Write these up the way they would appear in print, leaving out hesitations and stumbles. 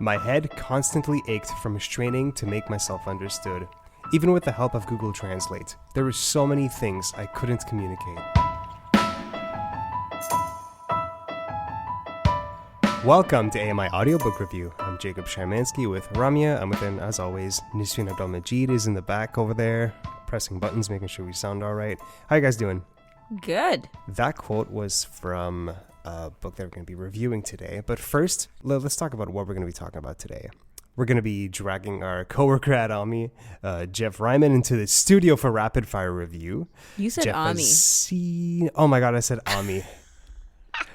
My head constantly ached from straining to make myself understood. Even with the help of Google Translate, there were so many things I couldn't communicate. Welcome to AMI Audiobook Review. I'm Jacob Szymanski with Ramya, and within, as always, Nisrin Abdul-Majid is in the back over there, pressing buttons, making sure we sound all right. How you guys doing? Good. That quote was from a book that we're going to be reviewing today. But first, let's talk about what we're going to be talking about today. We're going to be dragging our coworker at AMI, Jeff Ryman, into the studio for rapid fire review. You said Jeff AMI. Oh my God, I said AMI.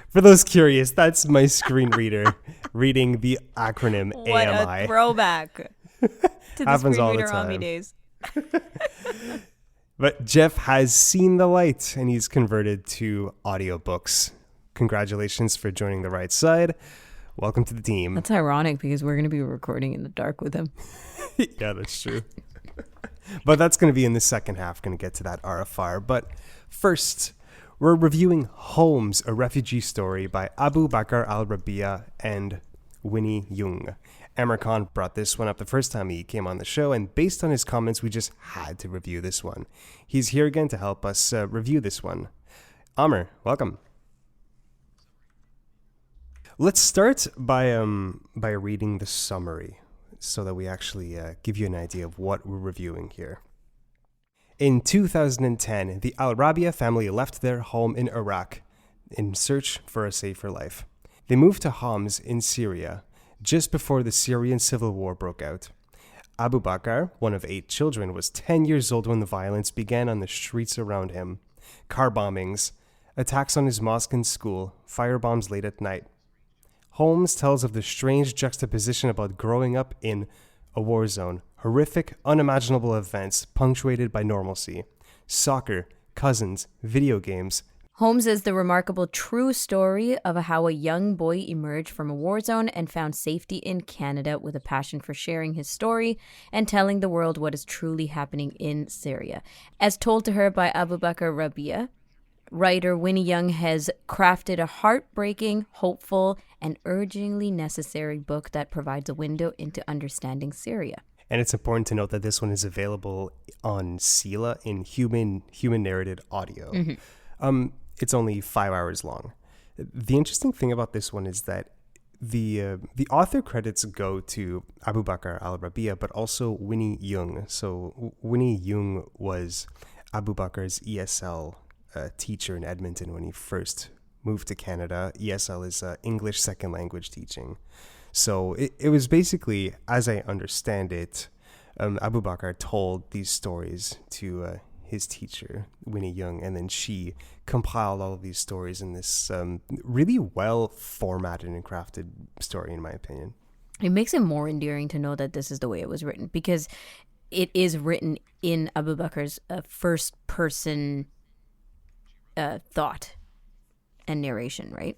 For those curious, that's my screen reader reading the acronym AMI. What a throwback to the Happens screen all the reader time. AMI days. But Jeff has seen the light and he's converted to audiobooks. Congratulations for joining the right side. Welcome to the team. That's ironic because we're going to be recording in the dark with him. Yeah, that's true. But that's going to be in the second half. Going to get to that RFR. But first, we're reviewing Homes, a Refugee Story by Bakr Al-Rabeeah and Winnie Yeung. Aamer Khan brought this one up the first time he came on the show, and based on his comments, we just had to review this one. He's here again to help us review this one. Aamer, welcome. Let's start by reading the summary so that we actually give you an idea of what we're reviewing here. In 2010, the Al-Rabeeah family left their home in Iraq in search for a safer life. They moved to Homs in Syria just before the Syrian civil war broke out. Abu Bakr, one of 8 children, was 10 years old when the violence began on the streets around him. Car bombings, attacks on his mosque and school, firebombs late at night. Holmes tells of the strange juxtaposition about growing up in a war zone, horrific, unimaginable events punctuated by normalcy, soccer, cousins, video games. Holmes is the remarkable true story of how a young boy emerged from a war zone and found safety in Canada with a passion for sharing his story and telling the world what is truly happening in Syria. As told to her by Bakr Al-Rabeeah, writer Winnie Yeung has crafted a heartbreaking, hopeful, and urgently necessary book that provides a window into understanding Syria. And it's important to note that this one is available on Sela in human narrated audio. Mm-hmm. It's only 5 hours long. The interesting thing about this one is that the author credits go to Bakr Al-Rabeeah, but also Winnie Yeung. So Winnie Yeung was Abu Bakr's ESL teacher in Edmonton when he first moved to Canada. ESL is English second language teaching. So it was basically, as I understand it, Abu Bakr told these stories to his teacher, Winnie Yeung, and then she compiled all of these stories in this really well formatted and crafted story, in my opinion. It makes it more endearing to know that this is the way it was written, because it is written in Abu Bakr's first person thought and narration, right?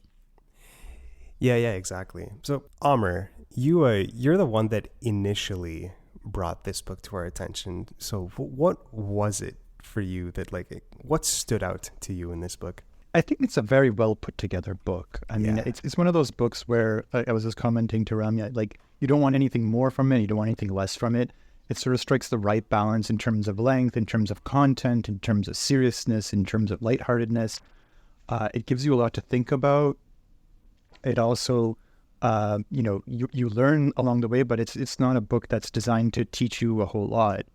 Yeah, exactly. So, Aamer, you're the one that initially brought this book to our attention. So, what was it for you that, what stood out to you in this book? I think it's a very well put together book. I mean, it's one of those books where I was just commenting to Ramya, you don't want anything more from it, you don't want anything less from it. It sort of strikes the right balance in terms of length, in terms of content, in terms of seriousness, in terms of lightheartedness. It gives you a lot to think about. It also, you learn along the way, but it's not a book that's designed to teach you a whole lot.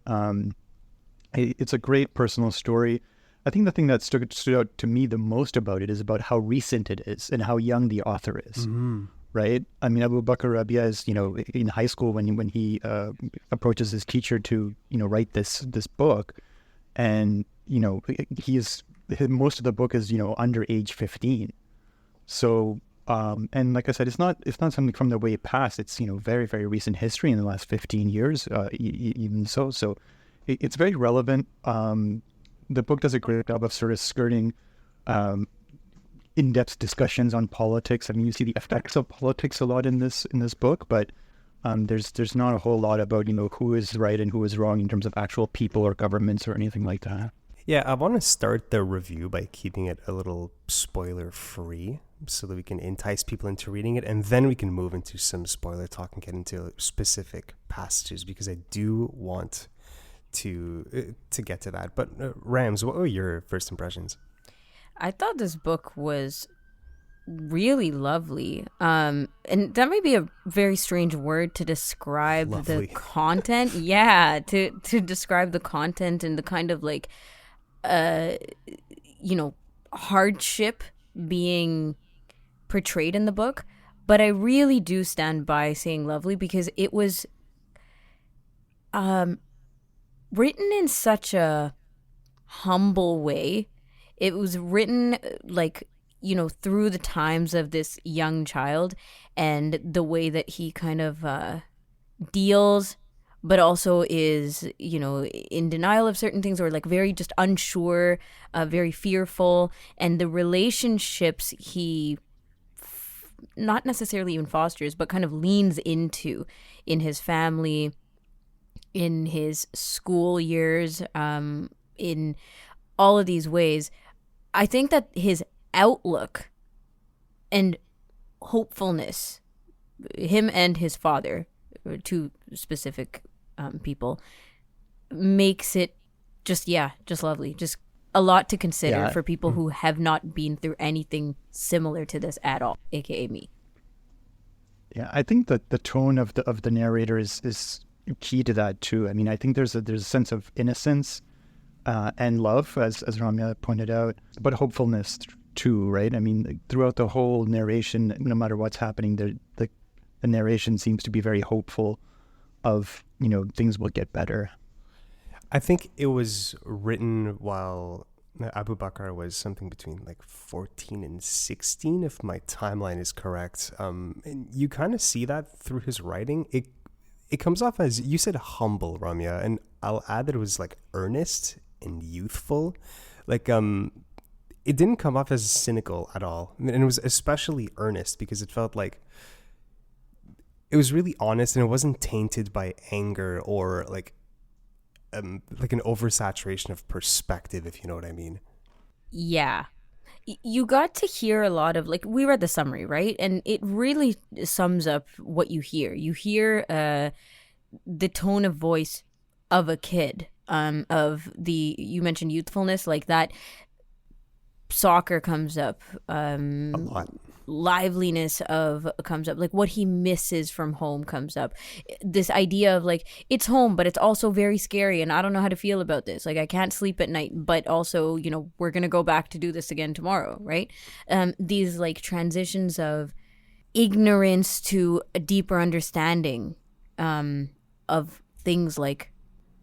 It's a great personal story. I think the thing that stood out to me the most about it is about how recent it is and how young the author is. Mm-hmm. Right? I mean, Bakr Al-Rabeeah is, in high school when he approaches his teacher to, write this book, and, most of the book is, under age 15. So, and like I said, it's not something from the way past. It's, very, very recent history in the last 15 years, even so. So it's very relevant. The book does a great job of sort of skirting in-depth discussions on politics. I mean, you see the effects of politics a lot in this book, but there's not a whole lot about who is right and who is wrong in terms of actual people or governments or anything like that. Yeah, I want to start the review by keeping it a little spoiler free. so that we can entice people into reading it, and then we can move into some spoiler talk and get into specific passages, because I do want to get to that. But Rams, what were your first impressions? I thought this book was really lovely. And that may be a very strange word to describe Lovely. the content. Yeah, to describe the content and the kind of like, hardship being portrayed in the book. But I really do stand by saying lovely, because it was written in such a humble way. It was written through the times of this young child, and the way that he kind of deals, but also is, in denial of certain things, or like very just unsure, very fearful. And the relationships he not necessarily even fosters, but kind of leans into in his family, in his school years, in all of these ways. I think that his outlook and hopefulness, him and his father, two specific people, makes it just lovely. Just a lot to consider for people who have not been through anything similar to this at all, aka me. Yeah, I think that the tone of the narrator is key to that too. I mean, I think there's a sense of innocence and love, as Ramya pointed out, but hopefulness too, right? I mean, throughout the whole narration, no matter what's happening, the narration seems to be very hopeful of, things will get better. I think it was written while Abu Bakr was something between like 14 and 16, if my timeline is correct. And you kind of see that through his writing. It comes off as, you said humble, Ramya, and I'll add that it was like earnest and youthful. Like, it didn't come off as cynical at all. And it was especially earnest, because it felt like it was really honest, and it wasn't tainted by anger or like an oversaturation of perspective, if you know what I mean. Yeah. You got to hear a lot of, like, we read the summary, right? And it really sums up what you hear. You hear the tone of voice of a kid, you mentioned youthfulness, like that. Soccer comes up, A lot. liveliness comes up, like what he misses from home comes up. This idea of like, it's home, but it's also very scary, and I don't know how to feel about this. Like, I can't sleep at night, but also, we're gonna go back to do this again tomorrow, right? These like transitions of ignorance to a deeper understanding of things like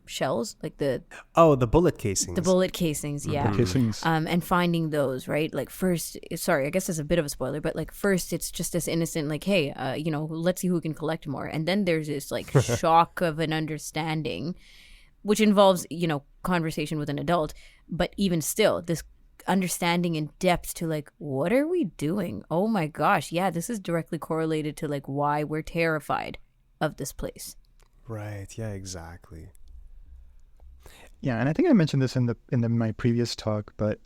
shells, like the bullet casings. The bullet casings, yeah. The casings. And finding those, right? Like, first, sorry, I guess it's a bit of a spoiler, but like first it's just this innocent, like, hey, let's see who can collect more. And then there's this like shock of an understanding, which involves, conversation with an adult. But even still, this understanding in depth to like, what are we doing? Oh my gosh, yeah, this is directly correlated to like why we're terrified of this place. Right, yeah, exactly. Yeah, and I think I mentioned this in my previous talk, but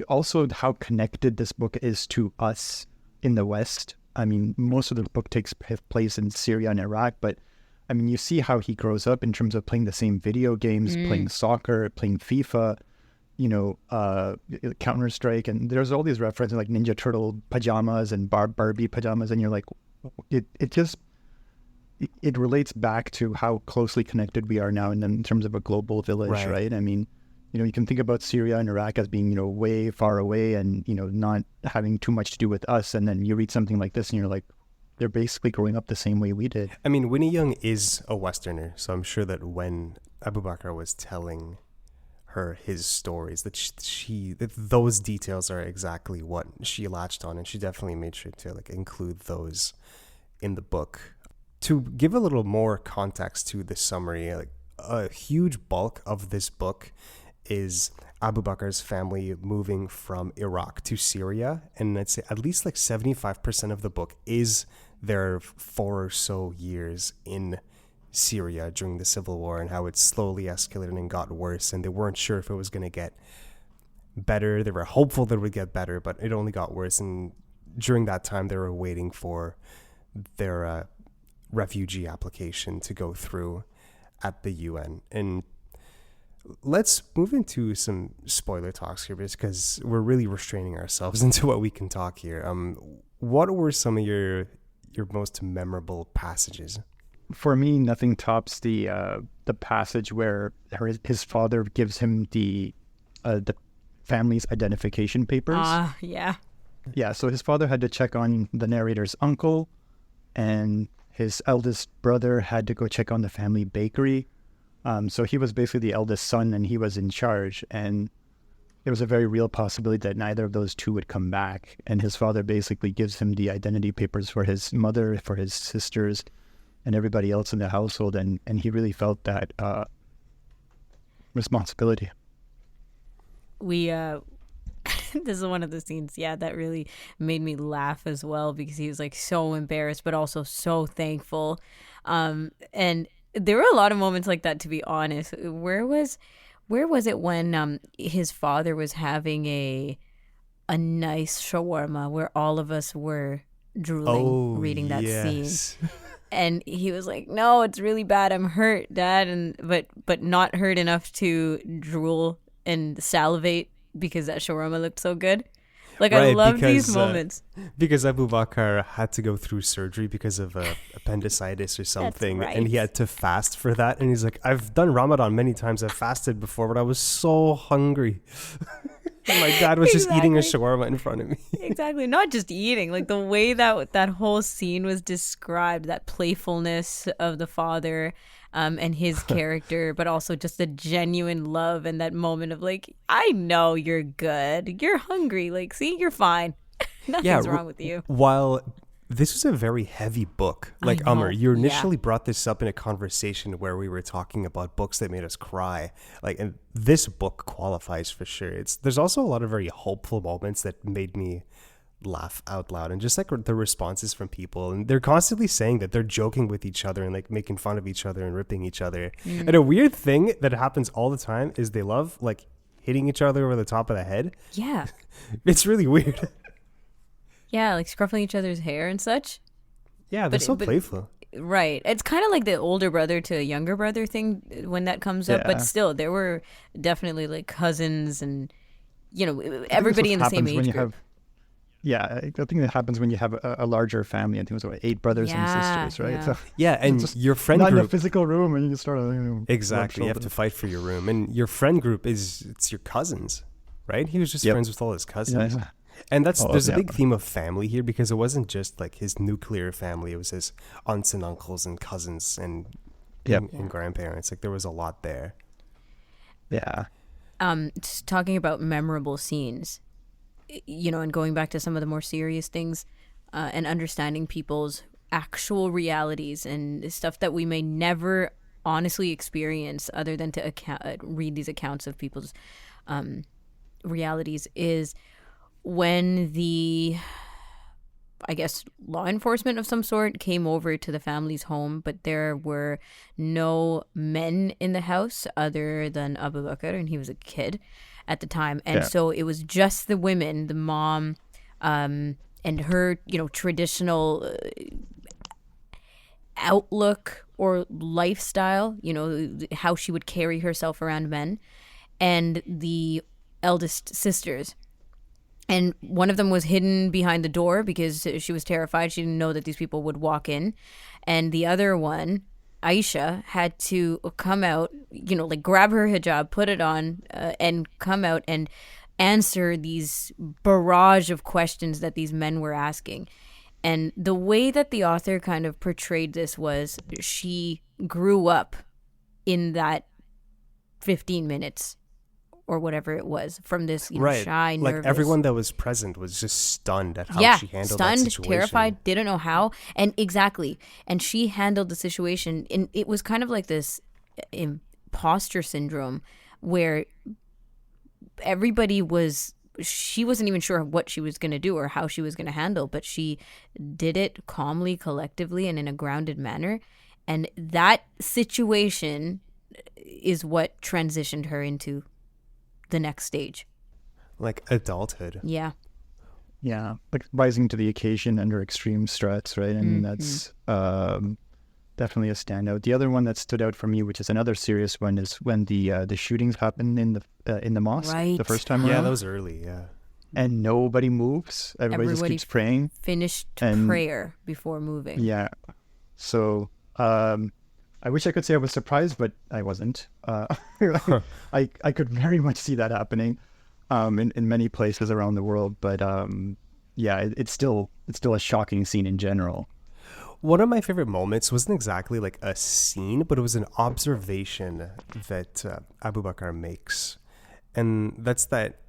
also how connected this book is to us in the West. I mean, most of the book takes place in Syria and Iraq, but I mean, you see how he grows up in terms of playing the same video games, playing soccer, playing FIFA, Counter-Strike, and there's all these references like Ninja Turtle pajamas and Barbie pajamas, and you're like, it relates back to how closely connected we are now in terms of a global village, right? I mean, you can think about Syria and Iraq as being, way far away and, not having too much to do with us. And then you read something like this and you're like, they're basically growing up the same way we did. I mean, Winnie Yeung is a Westerner, so I'm sure that when Abu Bakr was telling her his stories, that those details are exactly what she latched on, and she definitely made sure to like include those in the book. To give a little more context to the summary, like a huge bulk of this book is Abu Bakr's family moving from Iraq to Syria, and I'd say at least like 75% of the book is their 4 or so years in Syria during the civil war, and how it slowly escalated and got worse, and they weren't sure if it was going to get better. They were hopeful that it would get better, but it only got worse. And during that time, they were waiting for their refugee application to go through at the UN. And let's move into some spoiler talks here, because we're really restraining ourselves into what we can talk here. What were some of your most memorable passages? For me, nothing tops the passage where his father gives him the family's identification papers. Yeah. Yeah, so his father had to check on the narrator's uncle, and his eldest brother had to go check on the family bakery. So he was basically the eldest son, and he was in charge. And there was a very real possibility that neither of those two would come back. And his father basically gives him the identity papers for his mother, for his sisters, and everybody else in the household. And he really felt that responsibility. This is one of the scenes, that really made me laugh as well, because he was like so embarrassed but also so thankful. And there were a lot of moments like that, to be honest. Where was it when his father was having a nice shawarma where all of us were drooling reading that scene? And he was like, "No, it's really bad. I'm hurt, Dad," and but not hurt enough to drool and salivate because that shawarma looked so good. Like, right, I love these moments. Because Abu Bakr had to go through surgery because of appendicitis or something. Right. And he had to fast for that. And he's like, I've done Ramadan many times. I've fasted before, but I was so hungry. And my dad was just eating a shawarma in front of me. Exactly. Not just eating. Like, the way that whole scene was described, that playfulness of the father and his character, but also just the genuine love and that moment of like, I know you're good. You're hungry. Like, see, you're fine. Nothing's wrong with you. While this was a very heavy book, like Aamer, you initially brought this up in a conversation where we were talking about books that made us cry. Like, and this book qualifies for sure. There's also a lot of very hopeful moments that made me laugh out loud, and just like the responses from people, and they're constantly saying that they're joking with each other and like making fun of each other and ripping each other. And a weird thing that happens all the time is they love like hitting each other over the top of the head. Yeah. It's really weird. Yeah, like scruffing each other's hair and such. Yeah, they're so playful. Right. It's kind of like the older brother to younger brother thing when that comes up, but still, there were definitely like cousins and, everybody in the same age group. Yeah, I think that happens when you have a larger family. I think it was 8 brothers and sisters, right? Yeah, so and your friend not group, in a physical room, and you just start exactly. You have to fight for your room, and your friend group it's your cousins, right? He was just friends with all his cousins, and there's a big theme of family here, because it wasn't just like his nuclear family; it was his aunts and uncles and cousins and grandparents. Like, there was a lot there. Yeah. Just talking about memorable scenes. And going back to some of the more serious things and understanding people's actual realities and stuff that we may never honestly experience other than to read these accounts of people's realities, is when the, I guess, law enforcement of some sort came over to the family's home, but there were no men in the house other than Abu Bakr, and he was a kid at the time, and so it was just the women, the mom, and her, traditional outlook or lifestyle, how she would carry herself around men, and the eldest sisters. And one of them was hidden behind the door because she was terrified. She didn't know that these people would walk in, and the other one, Aisha, had to come out, like grab her hijab, put it on, and come out and answer these barrage of questions that these men were asking. And the way that the author kind of portrayed this was she grew up in that 15 minutes or whatever it was from this shy, nervous. Like, everyone that was present was just stunned at how she handled that situation. Stunned, terrified, didn't know how. And exactly. And she handled the situation. And it was kind of like this imposter syndrome where she wasn't even sure what she was going to do or how she was going to handle, but she did it calmly, collectively, and in a grounded manner. And that situation is what transitioned her into the next stage, like adulthood. Yeah, Yeah, like rising to the occasion under extreme stress, right? I mean, that's definitely a standout. The other one that stood out for me, which is another serious one, is when the shootings happened in the mosque Right. the first time Yeah, around, that was early. Yeah. and nobody moves. Everybody just keeps praying. Finished And- prayer before moving. Yeah. So I wish I could say I was surprised, but I wasn't. I could very much see that happening in many places around the world. But yeah, it's still a shocking scene in general. One of my favorite moments wasn't exactly like a scene, but it was an observation that Abu Bakr makes. And that's that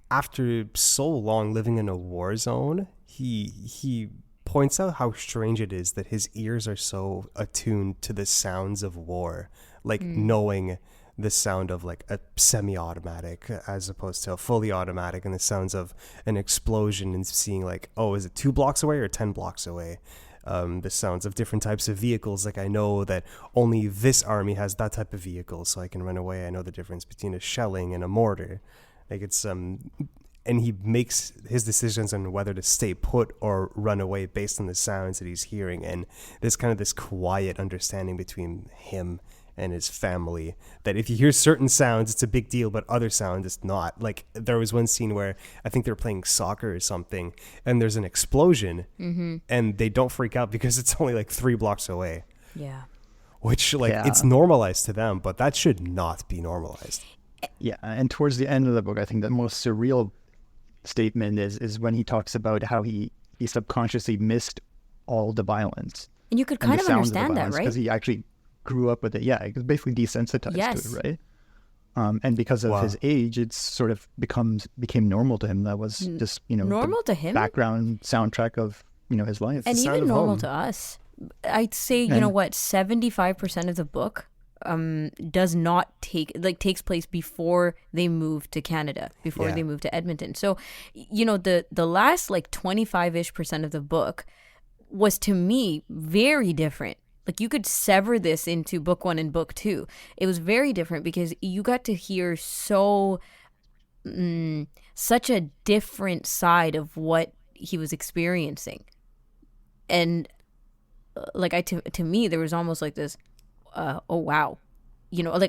after so long living in a war zone, he points out how strange it is that his ears are so attuned to the sounds of war, like knowing the sound of like a semi-automatic as opposed to a fully automatic, and the sounds of an explosion, and seeing like, oh, is it 2 blocks away or 10 blocks away? The sounds of different types of vehicles. Like I know that only this army has that type of vehicle, so I can run away. I know the difference between a shelling and a mortar. Like it's and he makes his decisions on whether to stay put or run away based on the sounds that he's hearing. And there's kind of this quiet understanding between him and his family that if you hear certain sounds, it's a big deal, but other sounds, it's not. Like there was one scene where I think they were playing soccer or something, and there's an explosion, and they don't freak out because it's only like 3 blocks away. Yeah. Which it's normalized to them, but that should not be normalized. Yeah, and towards the end of the book, I think the most surreal statement is when he talks about how he subconsciously missed all the violence. And you could and kind the of sounds understand that, violence, right? because he actually grew up with it. Yeah, he was basically desensitized to it, right? And because of his age, it's sort of became normal to him. That was just normal to him, background soundtrack of his life, and even normal to us. I'd say 75% of the book does not takes place before they move to Canada, before they move to Edmonton. So the last 25-ish% of the book was, to me, very different. Like you could sever this into book 1 and book 2. It was very different because you got to hear such a different side of what he was experiencing. And to me, there was almost like this, oh wow,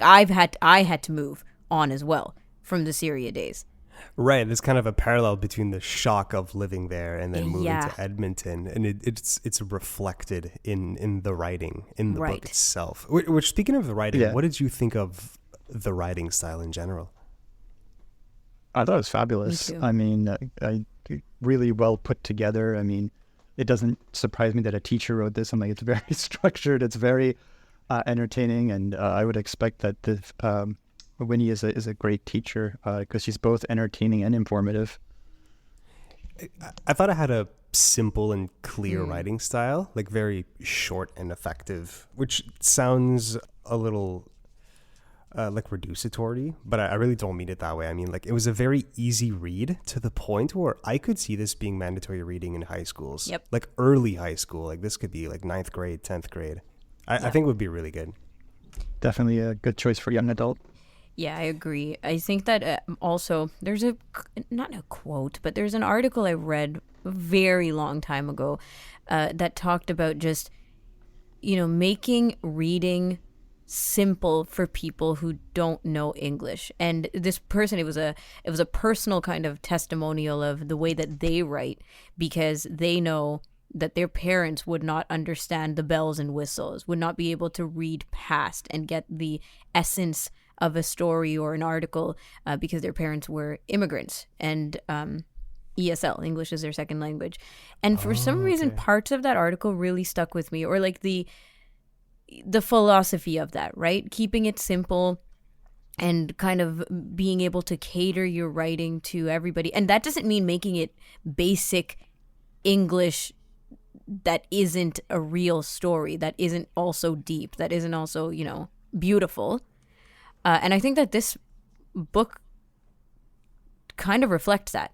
I had to move on as well from the Syria days. Right, there's kind of a parallel between the shock of living there and then moving to Edmonton, and it's reflected in the writing in the book itself. Which, speaking of the writing, what did you think of the writing style in general? I thought it was fabulous. I mean, really well put together. I mean, it doesn't surprise me that a teacher wrote this. I'm like, it's very structured. It's very entertaining, and I would expect that Winnie is a great teacher because she's both entertaining and informative. I thought it had a simple and clear writing style, like very short and effective, which sounds a little like reducitory, but I really don't mean it that way. I mean, like, it was a very easy read to the point where I could see this being mandatory reading in high schools. Yep. Like early high school. Like this could be like 9th grade, 10th grade. I think it would be really good. Definitely a good choice for young adult. Yeah, I agree. I think that also there's not a quote, but there's an article I read a very long time ago that talked about just, making reading simple for people who don't know English. And this person, it was a personal kind of testimonial of the way that they write, because they know that their parents would not understand the bells and whistles, would not be able to read past and get the essence of a story or an article because their parents were immigrants and ESL, English is their second language. And for some reason, parts of that article really stuck with me, or like the philosophy of that, right? Keeping it simple and kind of being able to cater your writing to everybody. And that doesn't mean making it basic English that isn't a real story, that isn't also deep, that isn't also, beautiful. And I think that this book kind of reflects that.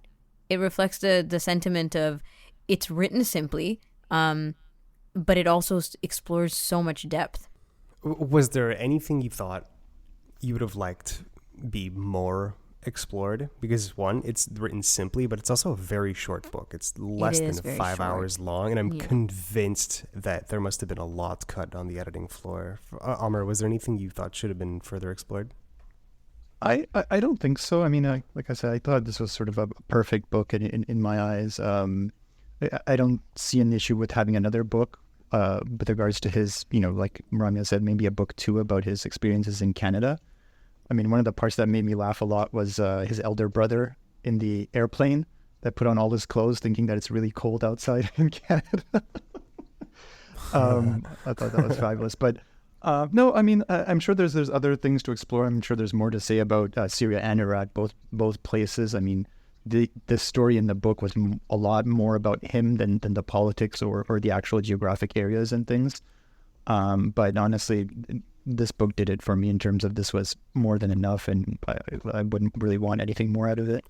It reflects the sentiment of it's written simply, but it also explores so much depth. Was there anything you thought you would have liked be more explored because one, it's written simply, but it's also a very short book. It's less than 5 hours long, and I'm convinced that there must have been a lot cut on the editing floor. Aamer, was there anything you thought should have been further explored? I don't think so. I mean, like I said, I thought this was sort of a perfect book in my eyes. I don't see an issue with having another book with regards to his, like Ramya said, maybe a book 2 about his experiences in Canada. I mean, one of the parts that made me laugh a lot was his elder brother in the airplane that put on all his clothes thinking that it's really cold outside in Canada. I thought that was fabulous. But no, I mean, I'm sure there's other things to explore. I'm sure there's more to say about Syria and Iraq, both places. I mean, the story in the book was a lot more about him than the politics or the actual geographic areas and things. But honestly, this book did it for me in terms of this was more than enough, and I wouldn't really want anything more out of it.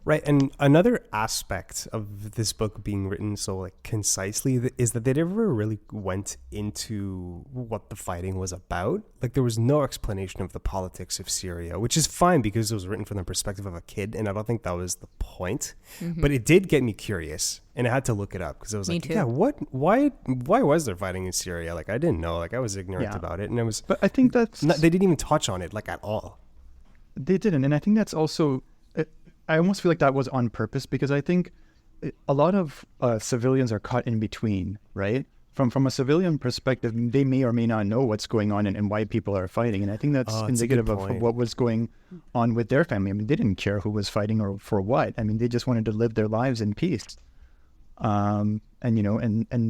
Right, and another aspect of this book being written so like concisely is that they never really went into what the fighting was about. Like there was no explanation of the politics of Syria, which is fine because it was written from the perspective of a kid, and I don't think that was the point. Mm-hmm. But it did get me curious, and I had to look it up because I was like, yeah, why was there fighting in Syria? Like I didn't know, like I was ignorant about it, and I was. But I think they didn't even touch on it like at all. They didn't, and I think that's also. I almost feel like that was on purpose because I think a lot of civilians are caught in between, right? From a civilian perspective, they may or may not know what's going on and why people are fighting. And I think that's indicative of what was going on with their family. I mean, they didn't care who was fighting or for what. I mean, they just wanted to live their lives in peace. And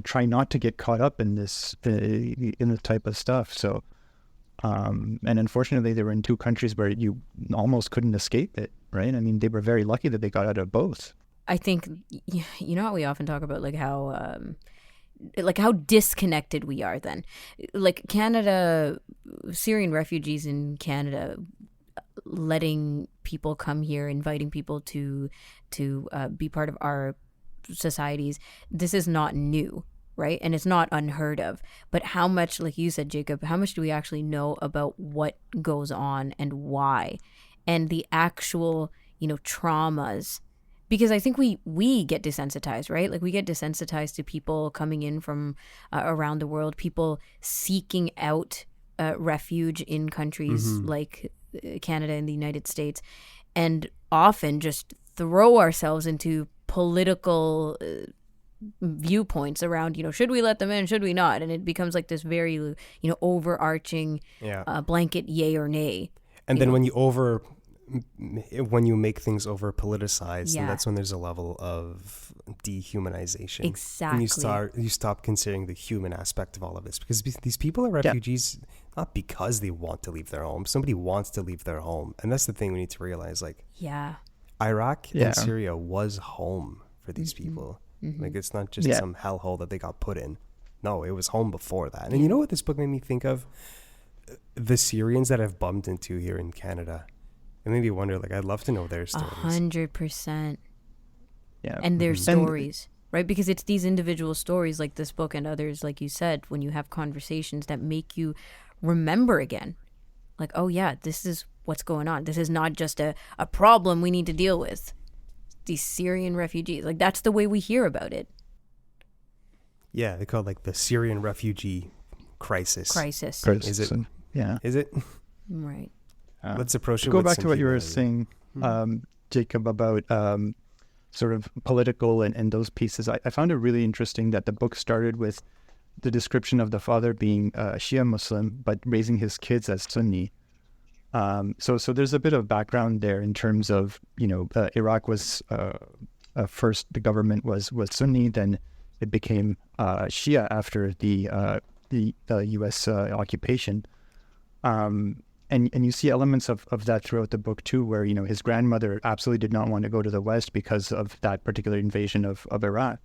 try not to get caught up in this type of stuff. So, and unfortunately, they were in two countries where you almost couldn't escape it. Right? I mean, they were very lucky that they got out of both. I think, how we often talk about how disconnected we are then. Like Canada, Syrian refugees in Canada, letting people come here, inviting people to be part of our societies. This is not new, right? And it's not unheard of. But how much, like you said, Jacob, how much do we actually know about what goes on and why? And the actual, traumas, because I think we get desensitized, right? Like we get desensitized to people coming in from around the world, people seeking out refuge in countries like Canada and the United States, and often just throw ourselves into political viewpoints around, should we let them in, should we not? And it becomes like this very, overarching blanket yay or nay. And then when you make things over politicized, and that's when there's a level of dehumanization. Exactly. And you stop considering the human aspect of all of this, because these people are refugees not because they want to leave their home. Somebody wants to leave their home, and that's the thing we need to realize. Like, Iraq and Syria was home for these people. Mm-hmm. Like it's not just some hellhole that they got put in. No, it was home before that. And you know what this book made me think of? The Syrians that I've bumped into here in Canada. It made me wonder, like, I'd love to know their stories. 100%. Yeah. And their stories, right? Because it's these individual stories like this book and others, like you said, when you have conversations that make you remember again. Like, oh yeah, this is what's going on. This is not just a problem we need to deal with. These Syrian refugees. Like, that's the way we hear about it. Yeah, they call it like the Syrian refugee crisis. Is it? Yeah. Is it? Right. Let's approach it. Go back to what you were saying, Jacob, about sort of political and those pieces. I found it really interesting that the book started with the description of the father being Shia Muslim, but raising his kids as Sunni. So there's a bit of background there in terms of, Iraq was first the government was Sunni, then it became Shia after the U.S. occupation. And you see elements of that throughout the book too, where, his grandmother absolutely did not want to go to the West because of that particular invasion of Iraq.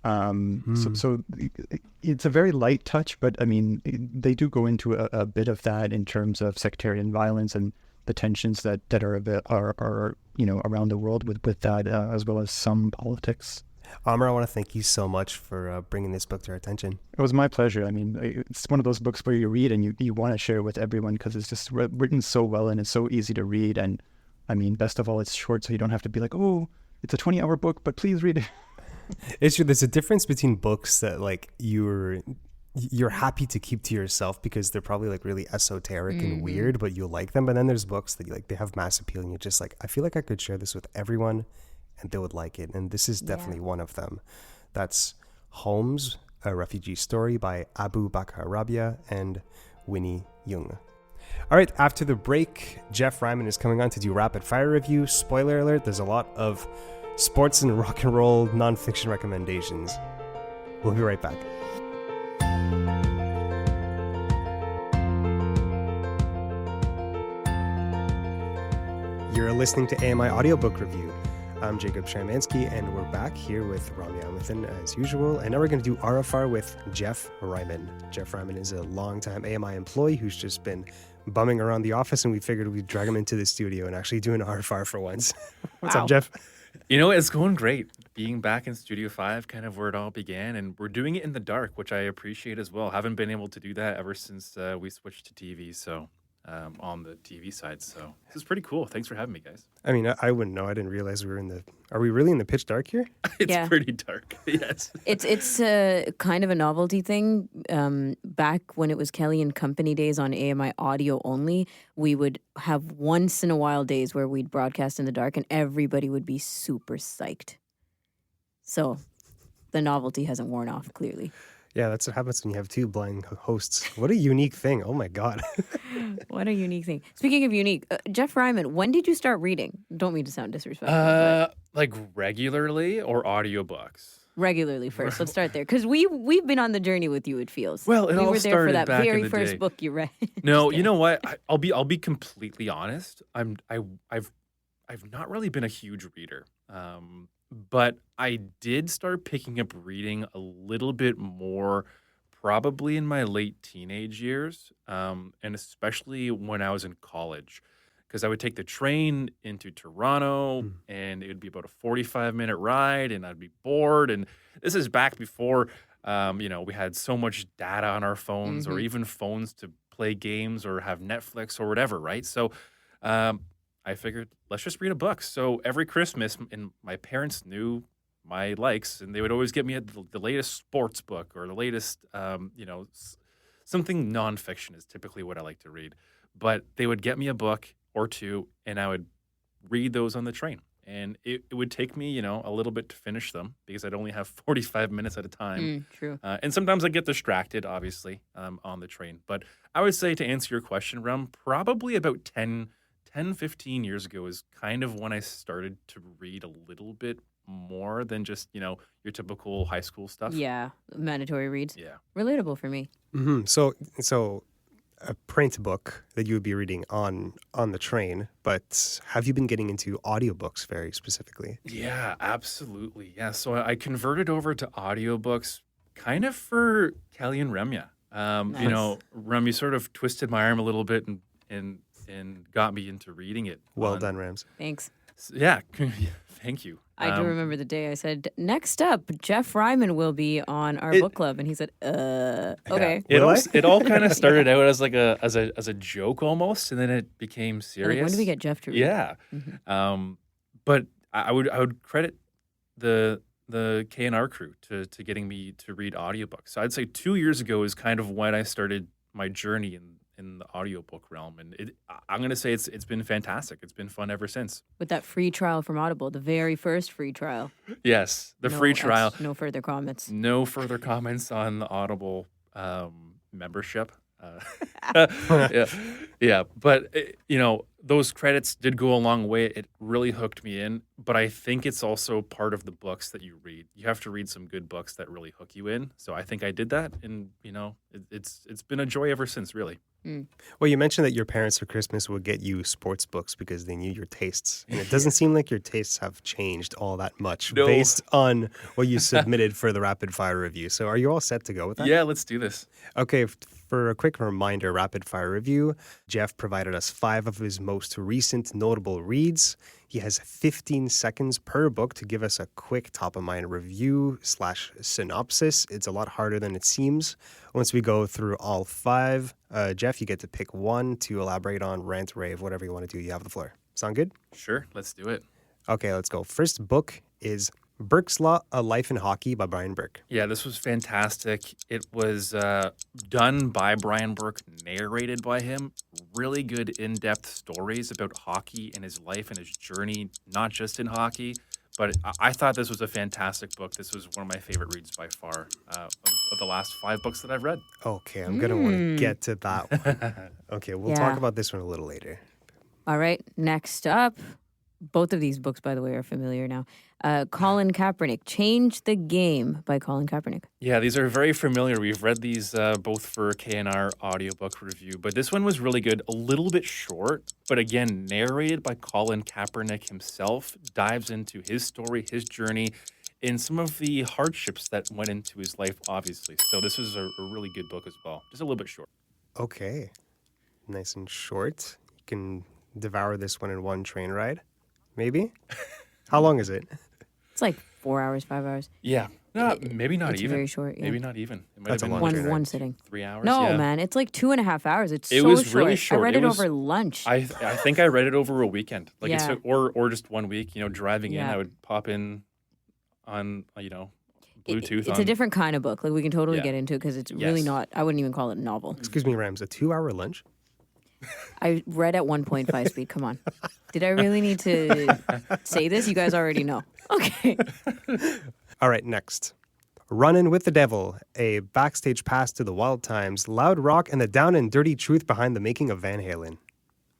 So it's a very light touch, but I mean, they do go into a bit of that in terms of sectarian violence and the tensions that are around the world with that, as well as some politics. Aamer, I want to thank you so much for bringing this book to our attention. It was my pleasure. I mean, it's one of those books where you read and you want to share with everyone because it's just written so well and it's so easy to read. And I mean, best of all, it's short, so you don't have to be like, oh, it's a 20-hour book, but please read it. It's true. There's a difference between books that like you're happy to keep to yourself because they're probably like really esoteric and weird, but you'll like them. But then there's books that they have mass appeal, and you're just like, I feel like I could share this with everyone, and they would like it. And this is definitely one of them. That's Holmes, A Refugee Story by Bakr Al-Rabeeah and Winnie Yeung. All right, after the break, Jeff Ryman is coming on to do rapid fire review. Spoiler alert, there's a lot of sports and rock and roll nonfiction recommendations. We'll be right back. You're listening to AMI Audiobook Review. I'm Jacob Szymanski, and we're back here with Ramya and I as usual. And now we're going to do RFR with Jeff Ryman. Jeff Ryman is a longtime AMI employee who's just been bumming around the office, and we figured we'd drag him into the studio and actually do an RFR for once. What's up, Jeff? You know, it's going great. Being back in Studio 5, kind of where it all began, and we're doing it in the dark, which I appreciate as well. Haven't been able to do that ever since we switched to TV, so on the TV side. So this is pretty cool. Thanks for having me, guys. I mean, I wouldn't know. I didn't realize we were in the... Are we really in the pitch dark here? It's pretty dark, yes. It's kind of a novelty thing. Back when it was Kelly and Company days on AMI audio only, we would have once in a while days where we'd broadcast in the dark and everybody would be super psyched. So the novelty hasn't worn off, clearly. Yeah, that's what happens when you have two blind hosts. What a unique thing. Oh, my God. What a unique thing. Speaking of unique, Jeff Ryman, when did you start reading? Don't mean to sound disrespectful. Like regularly or audiobooks? Regularly first. Let's start there. Because we've been on the journey with you, it feels. Well, it we all were there started for that back very in the first day. book you read. No, you know what? I'll be completely honest. I've not really been a huge reader. But I did start picking up reading a little bit more probably in my late teenage years, and especially when I was in college, because I would take the train into Toronto, and it would be about a 45-minute ride, and I'd be bored. And this is back before, we had so much data on our phones or even phones to play games or have Netflix or whatever, right? So I figured, let's just read a book. So every Christmas, and my parents knew my likes, and they would always get me the latest sports book or the latest, something nonfiction is typically what I like to read. But they would get me a book or two, and I would read those on the train. And it would take me, a little bit to finish them because I'd only have 45 minutes at a time. True. And sometimes I get distracted, obviously, on the train. But I would say, to answer your question, Ram, probably about 10, 15 years ago is kind of when I started to read a little bit more than just, your typical high school stuff. Yeah, mandatory reads. Yeah. Relatable for me. Mm-hmm. So a print book that you would be reading on the train, but have you been getting into audiobooks very specifically? Yeah, absolutely. Yeah, so I converted over to audiobooks kind of for Kelly and Ramya. Nice. Ramya sort of twisted my arm a little bit and got me into reading it. Well done, Rams. Thanks. Yeah, thank you. I do remember the day I said, next up, Jeff Ryman will be on our book club. And he said, okay. It all kind of started out as like as a joke almost, and then it became serious. Like, when do we get Jeff to read? Yeah. But I would credit the K&R crew to getting me to read audiobooks. So I'd say 2 years ago is kind of when I started my journey in the audiobook realm. And I'm going to say it's been fantastic. It's been fun ever since. With that free trial from Audible, the very first free trial. Yes, free trial. No further comments. No further comments on the Audible membership. Yeah. But, those credits did go a long way. It really hooked me in. But I think it's also part of the books that you read. You have to read some good books that really hook you in. So I think I did that. And, it's been a joy ever since, really. Well, you mentioned that your parents for Christmas would get you sports books because they knew your tastes. And it doesn't seem like your tastes have changed all that much based on what you submitted for the rapid fire review. So are you all set to go with that? Yeah, let's do this. Okay, for a quick reminder, rapid fire review, Jeff provided us 5 of his most recent notable reads. He has 15 seconds per book to give us a quick top-of-mind review / synopsis. It's a lot harder than it seems. Once we go through all 5, Jeff, you get to pick one to elaborate on, rant, rave, whatever you want to do. You have the floor. Sound good? Sure, let's do it. Okay, let's go. First book is Burke's Law, A Life in Hockey by Brian Burke. Yeah, this was fantastic. It was done by Brian Burke, narrated by him. Really good in-depth stories about hockey and his life and his journey, not just in hockey. But I thought this was a fantastic book. This was one of my favorite reads by far of the last 5 books that I've read. Okay, I'm going to want to get to that one. Okay, we'll talk about this one a little later. All right, next up, both of these books, by the way, are familiar now. Colin Kaepernick, Change the Game by Colin Kaepernick. Yeah, these are very familiar. We've read these both for KNR audiobook review, but this one was really good. A little bit short, but again, narrated by Colin Kaepernick himself, dives into his story, his journey, and some of the hardships that went into his life, obviously. So this was a really good book as well. Just a little bit short. Okay, nice and short. You can devour this one in one train ride, maybe? How long is it? It's like 4 hours, 5 hours. Yeah. No, maybe not It's even. very short, yeah. Maybe not even. It might That's have a been long train ride. One sitting. 3 hours. No, yeah. man, it's like 2.5 hours. It's It so was short. really short. I read It it was- over lunch. I think I read it over a weekend. Like Yeah. it's or just 1 week, driving in, Yeah. I would pop in on, Bluetooth. It's a different kind of book. Like we can totally Yeah. get into it because it's really Yes. not. I wouldn't even call it a novel. Excuse me, Rams, a 2-hour lunch? I read at 1.5 speed. Come on. Did I really need to say this? You guys already know. Okay. All right, next. Runnin' with the Devil, a backstage pass to the wild times, loud rock, and the down and dirty truth behind the making of Van Halen.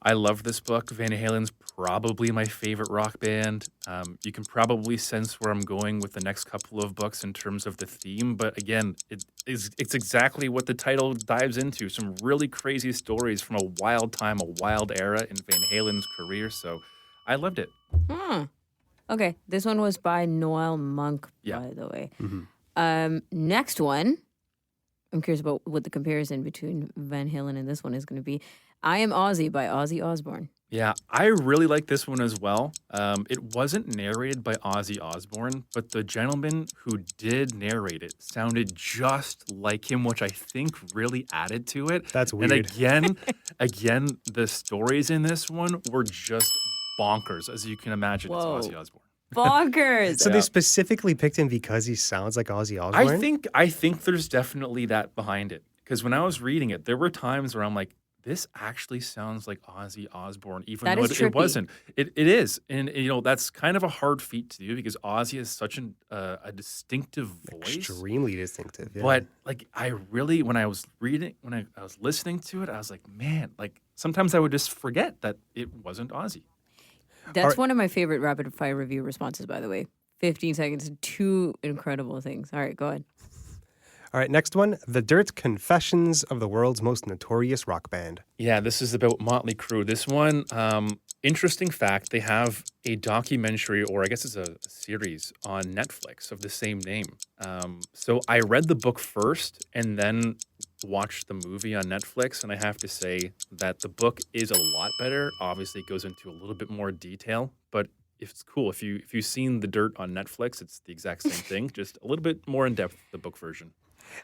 I love this book. Van Halen's probably my favorite rock band. You can probably sense where I'm going with the next couple of books in terms of the theme. But again, it's exactly what the title dives into. Some really crazy stories from a wild time, a wild era in Van Halen's career. So I loved it. Okay. This one was by Noel Monk, Yeah. by the way. Mm-hmm. Next one. I'm curious about what the comparison between Van Halen and this one is going to be. I Am Ozzy by Ozzy Osbourne. Yeah, I really like this one as well. It wasn't narrated by Ozzy Osbourne, but the gentleman who did narrate it sounded just like him, which I think really added to it. That's And weird. again, the stories in this one were just bonkers, as you can imagine. Whoa. It's Ozzy Osbourne. Bonkers. So they specifically picked him because he sounds like Ozzy Osbourne? I think there's definitely that behind it. Because when I was reading it, there were times where I'm like, this actually sounds like Ozzy Osbourne, even That though is it trippy. wasn't. It is. And, that's kind of a hard feat to do because Ozzy has such a distinctive voice. Extremely distinctive, yeah. But I really, when I was reading, when I was listening to it, I was like, man, sometimes I would just forget that it wasn't Ozzy. That's one of my favorite rapid fire review responses, by the way. 15 seconds, 2 incredible things. All right, go ahead. All right, next one. The Dirt, Confessions of the World's Most Notorious Rock Band. Yeah, this is about Motley Crue. This one, interesting fact, they have a documentary, or I guess it's a series on Netflix of the same name. So I read the book first and then watched the movie on Netflix, and I have to say that the book is a lot better. Obviously, it goes into a little bit more detail, but it's cool. If you've seen The Dirt on Netflix, it's the exact same thing, just a little bit more in depth, the book version.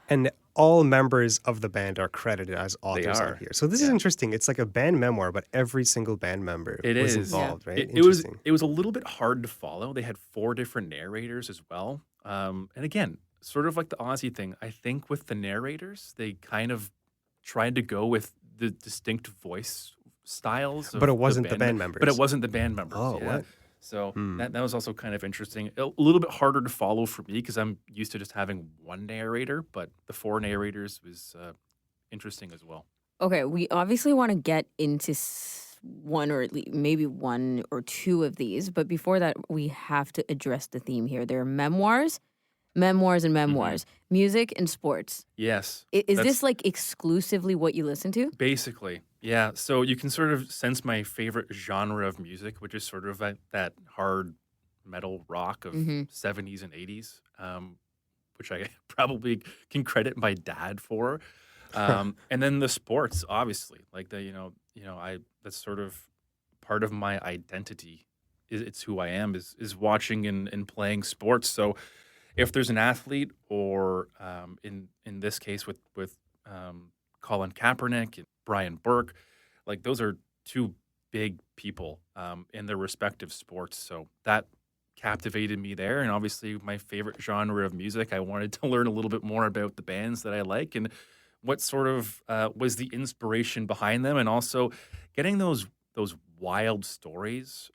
And all members of the band are credited as authors are. on here. So this is interesting. It's like a band memoir, but every single band member was involved, right? It was a little bit hard to follow. They had 4 different narrators as well. And again, sort of like the Aussie thing, I think with the narrators, they kind of tried to go with the distinct voice styles. But it wasn't the band members. But it wasn't the band members. Oh, yeah. what? So that was also kind of interesting. A little bit harder to follow for me because I'm used to just having one narrator, but the 4 narrators was interesting as well. Okay, we obviously want to get into one or at least maybe 1 or 2 of these, but before that, we have to address the theme here. There are memoirs, and memoirs, music and sports. Yes. Is that's- this like exclusively what you listen to? Basically, yeah. So you can sort of sense my favorite genre of music, which is sort of that hard metal rock of 70s and 80s, which I probably can credit my dad for. And then the sports, obviously, like that's sort of part of my identity. It's who I am is watching and playing sports. So if there's an athlete, or in this case with Colin Kaepernick and Brian Burke, like those are 2 big people in their respective sports. So that captivated me there. And obviously, my favorite genre of music, I wanted to learn a little bit more about the bands that I like and what sort of was the inspiration behind them, and also getting those wild stories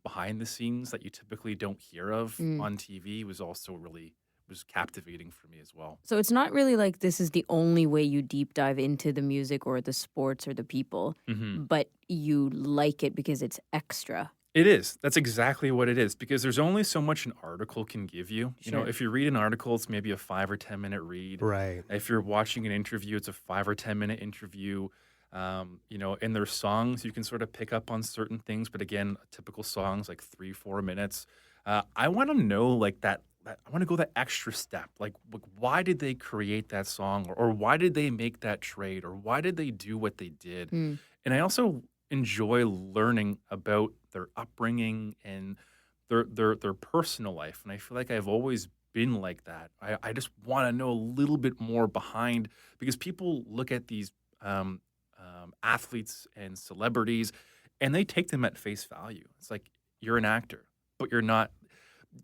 behind the scenes that you typically don't hear of on TV was also really was captivating for me as well. So it's not really like this is the only way you deep dive into the music or the sports or the people, but you like it because it's extra. It is. That's exactly what it is, because there's only so much an article can give you. You know, if you read an article, it's maybe a 5 or 10 minute read. Right. If you're watching an interview, it's a 5 or 10 minute interview. You know, and their songs, you can sort of pick up on certain things, but again, typical songs like 3-4 minutes. I want to know like that. I want to go that extra step. Like, why did they create that song, or why did they make that trade, or why did they do what they did? And I also enjoy learning about their upbringing and their personal life. And I feel like I've always been like that. I just want to know a little bit more behind, because people look at these athletes and celebrities and they take them at face value. It's like, you're an actor, but you're not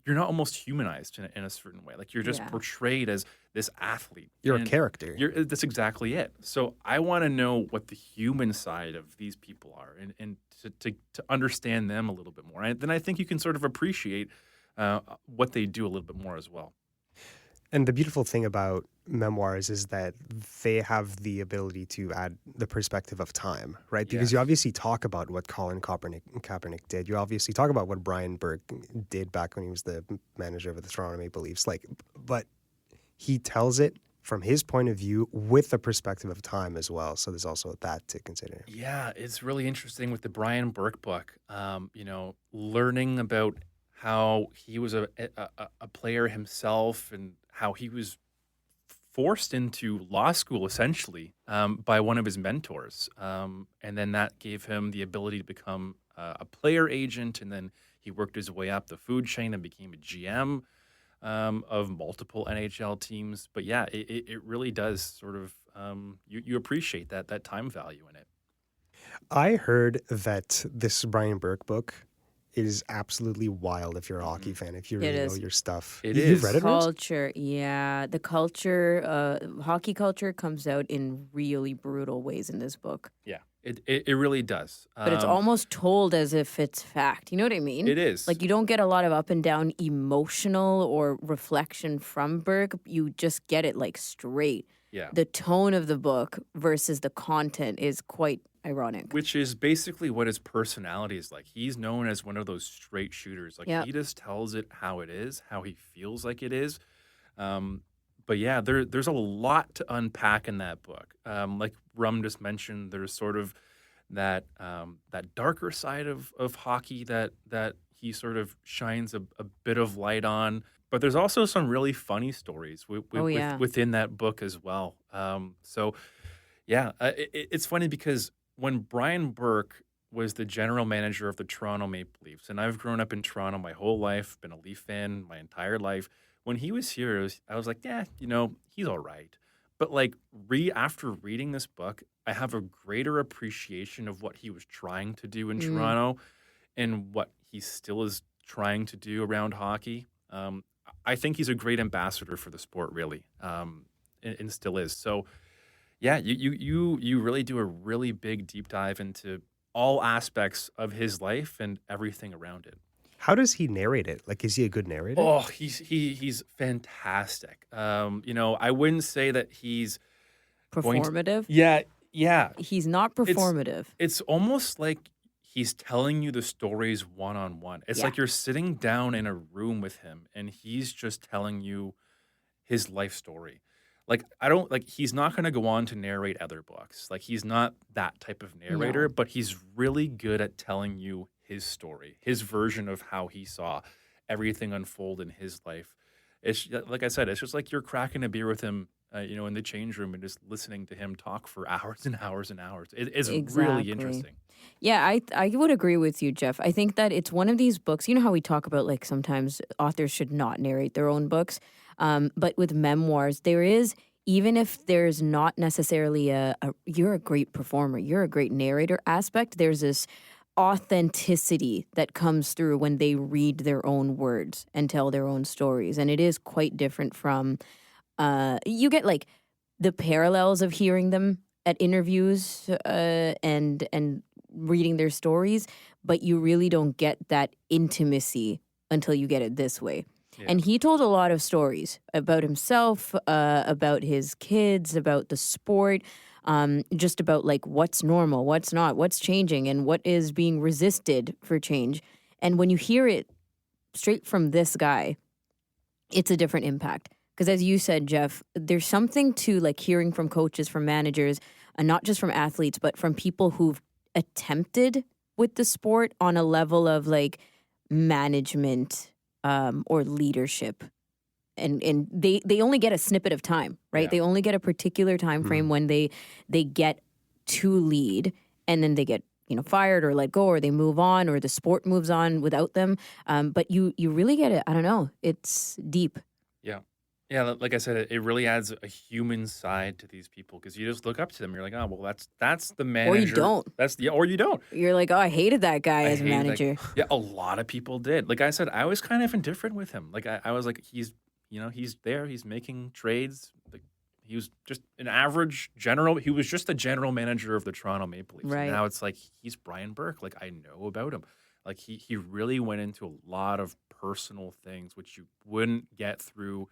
almost humanized in a certain way. Like, you're just portrayed as this athlete. You're a character. That's exactly it. So I want to know what the human side of these people are, and to understand them a little bit more. And then I think you can sort of appreciate what they do a little bit more as well. And the beautiful thing about memoirs is that they have the ability to add the perspective of time, right? Because you obviously talk about what Colin Kaepernick did. You obviously talk about what Brian Burke did back when he was the manager of the Toronto Maple Leafs. But he tells it from his point of view with the perspective of time as well. So there's also that to consider. Yeah, it's really interesting with the Brian Burke book, you know, learning about how he was a player himself and how he was forced into law school essentially by one of his mentors. And then that gave him the ability to become a player agent. And then he worked his way up the food chain and became a GM of multiple NHL teams. But yeah, it really does sort of, you appreciate that time value in it. I heard that this Brian Burke book is absolutely wild if you're a hockey fan, if you really know your stuff. You've read it, Rose? Culture, yeah. The culture, hockey culture comes out in really brutal ways in this book. Yeah, it really does. But it's almost told as if it's fact. You know what I mean? It is. Like, you don't get a lot of up and down emotional or reflection from Burke. You just get it like straight. Yeah. The tone of the book versus the content is quite ironic. Which is basically what his personality is like. He's known as one of those straight shooters. Like, he just tells it how it is, how he feels like it is. But yeah, there's a lot to unpack in that book. Like Rum just mentioned, there's sort of that darker side of hockey that he sort of shines a bit of light on. But there's also some really funny stories within that book as well. So yeah, it's funny because when Brian Burke was the general manager of the Toronto Maple Leafs, and I've grown up in Toronto my whole life, been a Leaf fan my entire life. When he was here, I was like, yeah, you know, he's all right. But like after reading this book, I have a greater appreciation of what he was trying to do in Toronto and what he still is trying to do around hockey. I think he's a great ambassador for the sport, really, and still is. So yeah, you really do a really big deep dive into all aspects of his life and everything around it. How does he narrate it? Like, is he a good narrator? Oh, he's fantastic. You know, I wouldn't say that he's performative. Yeah. He's not performative. It's almost like he's telling you the stories one-on-one. It's like you're sitting down in a room with him and he's just telling you his life story. Like, he's not going to go on to narrate other books. Like, he's not that type of narrator, but he's really good at telling you his story, his version of how he saw everything unfold in his life. It's like I said, it's just like you're cracking a beer with him, you know, in the change room and just listening to him talk for hours and hours and hours. It is really interesting. Yeah, I would agree with you, Jeff. I think that it's one of these books, you know how we talk about like sometimes authors should not narrate their own books, but with memoirs, there is, even if there's not necessarily you're a great performer, you're a great narrator aspect, there's this authenticity that comes through when they read their own words and tell their own stories. And it is quite different from, you get like the parallels of hearing them at interviews and reading their stories, but you really don't get that intimacy until you get it this way. Yeah. And he told a lot of stories about himself, about his kids, about the sport, just about like what's normal, what's not, what's changing, and what is being resisted for change. And when you hear it straight from this guy, it's a different impact. Because as you said, Jeff, there's something to like hearing from coaches, from managers, and not just from athletes, but from people who've attempted with the sport on a level of like management or leadership. And they only get a snippet of time, right? Yeah. They only get a particular time frame when they get to lead, and then they get fired or let go, or they move on, or the sport moves on without them. But you really get it. I don't know. It's deep. Yeah, like I said, it really adds a human side to these people because you just look up to them. You're like, oh, well, that's the manager. Or you don't. Or you don't. You're like, oh, I hated that guy as a hated that- manager. Yeah, a lot of people did. Like I said, I was kind of indifferent with him. Like I was like, he's there, he's making trades. Like he was just an average general. He was just the general manager of the Toronto Maple Leafs. Right. And now it's like he's Brian Burke. Like I know about him. Like he really went into a lot of personal things which you wouldn't get through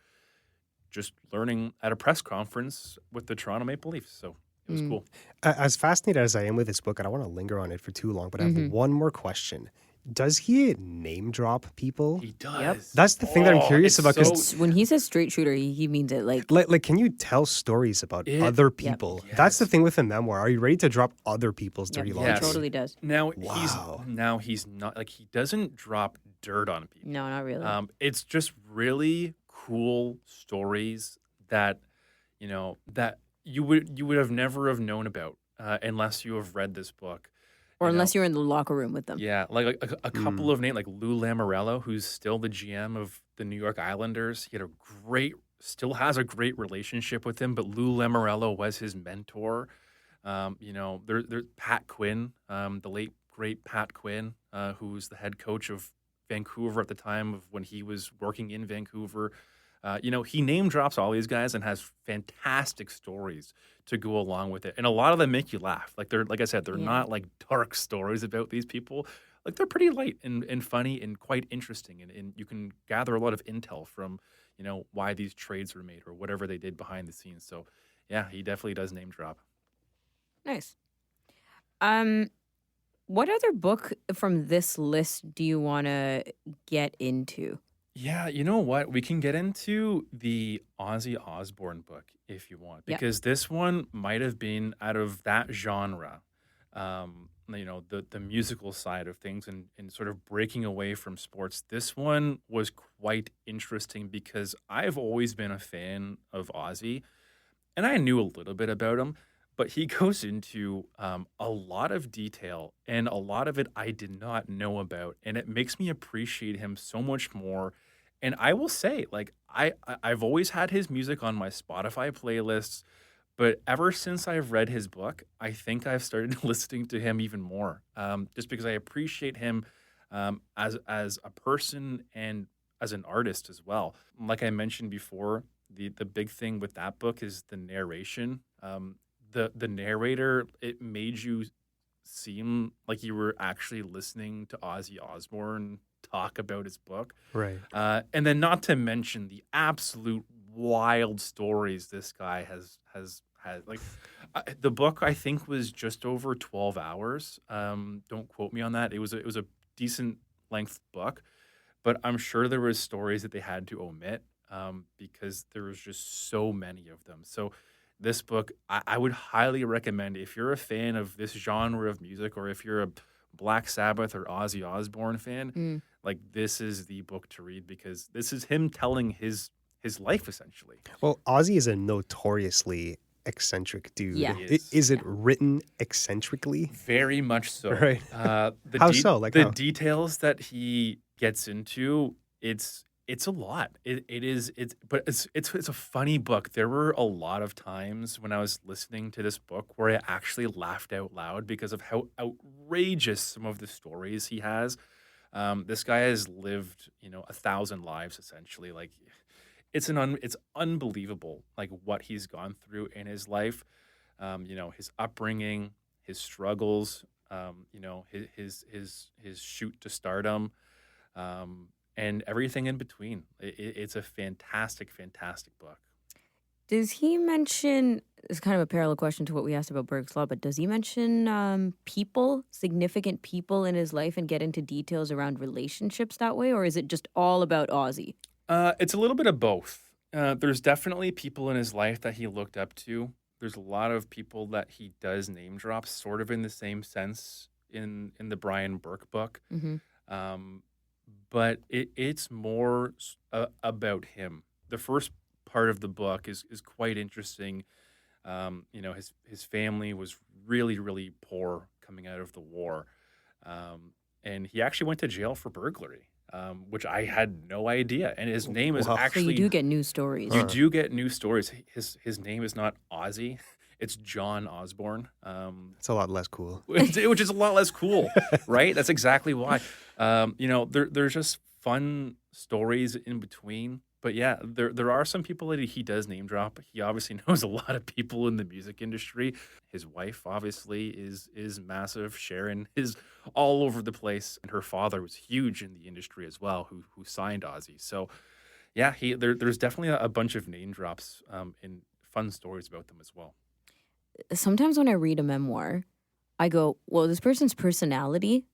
just learning at a press conference with the Toronto Maple Leafs. So it was cool. As fascinated as I am with this book, I don't want to linger on it for too long, but I have one more question. Does he name drop people? He does. Yep. That's the thing that I'm curious it's about, because so- When he says straight shooter, he means it like like, can you tell stories about other people? That's the thing with a memoir. Are you ready to drop other people's dirty he laundry? totally does. Now Wow. he's not like he doesn't drop dirt on people. No, not really. It's just really cool stories that that you would have never have known about unless you have read this book. Or you know. unless you're in the locker room with them. Yeah, like a couple of names, like Lou Lamoriello, who's still the GM of the New York Islanders. He had still has a great relationship with him, but Lou Lamoriello was his mentor. There's Pat Quinn, the late great Pat Quinn, who was the head coach of Vancouver at the time of when he was working in Vancouver. He name drops all these guys and has fantastic stories to go along with it. And a lot of them make you laugh. Like I said, they're not like dark stories about these people. Like they're pretty light and funny and quite interesting. And you can gather a lot of intel from, why these trades were made or whatever they did behind the scenes. So yeah, he definitely does name drop. Nice. What other book from this list do you want to get into? Yeah, you know what? We can get into the Ozzy Osbourne book if you want, Yep. because this one might have been out of that genre, the musical side of things and sort of breaking away from sports. This one was quite interesting because I've always been a fan of Ozzy, and I knew a little bit about him, but he goes into a lot of detail, and a lot of it I did not know about, and it makes me appreciate him so much more. And I will say, like, I've always had his music on my Spotify playlists, but ever since I've read his book, I think I've started listening to him even more, just because I appreciate him as a person and as an artist as well. Like I mentioned before, the big thing with that book is the narration. The narrator, it made you seem like you were actually listening to Ozzy Osbourne talk about his book. Right. And then not to mention the absolute wild stories this guy has had. Like the book, I think, was just over 12 hours. Don't quote me on that. It was a decent length book, but I'm sure there was stories that they had to omit because there was just so many of them. So this book, I would highly recommend if you're a fan of this genre of music, or if you're a Black Sabbath or Ozzy Osbourne fan, like this is the book to read, because this is him telling his life essentially. Well, Ozzy is a notoriously eccentric dude. Yeah. He is. Is it written eccentrically? Very much so. Right. How so? Like the how? details that he gets into, it's a lot. But it's a funny book. There were a lot of times when I was listening to this book where I actually laughed out loud because of how outrageous, some of the stories he has. This guy has lived, 1,000 lives essentially. Like, it's unbelievable, like what he's gone through in his life. His upbringing, his struggles, his shoot to stardom, and everything in between. It's a fantastic, fantastic book. Does he mention, it's kind of a parallel question to what we asked about Burke's Law, but does he mention significant people in his life and get into details around relationships that way? Or is it just all about Ozzy? It's a little bit of both. There's definitely people in his life that he looked up to. There's a lot of people that he does name drop, sort of in the same sense in the Brian Burke book. Mm-hmm. But it's more about him. The first part of the book is quite interesting. His family was really, really poor coming out of the war. And he actually went to jail for burglary, which I had no idea. And his name is actually... So you do get news stories. You do get news stories. His name is not Ozzy. It's John Osborne. It's a lot less cool. Which is a lot less cool, right? That's exactly why. There's just fun stories in between. But yeah, there are some people that he does name drop. He obviously knows a lot of people in the music industry. His wife obviously is massive. Sharon is all over the place, and her father was huge in the industry as well, who signed Ozzy. So yeah, there's definitely a bunch of name drops and fun stories about them as well. Sometimes when I read a memoir, I go, well, this person's personality,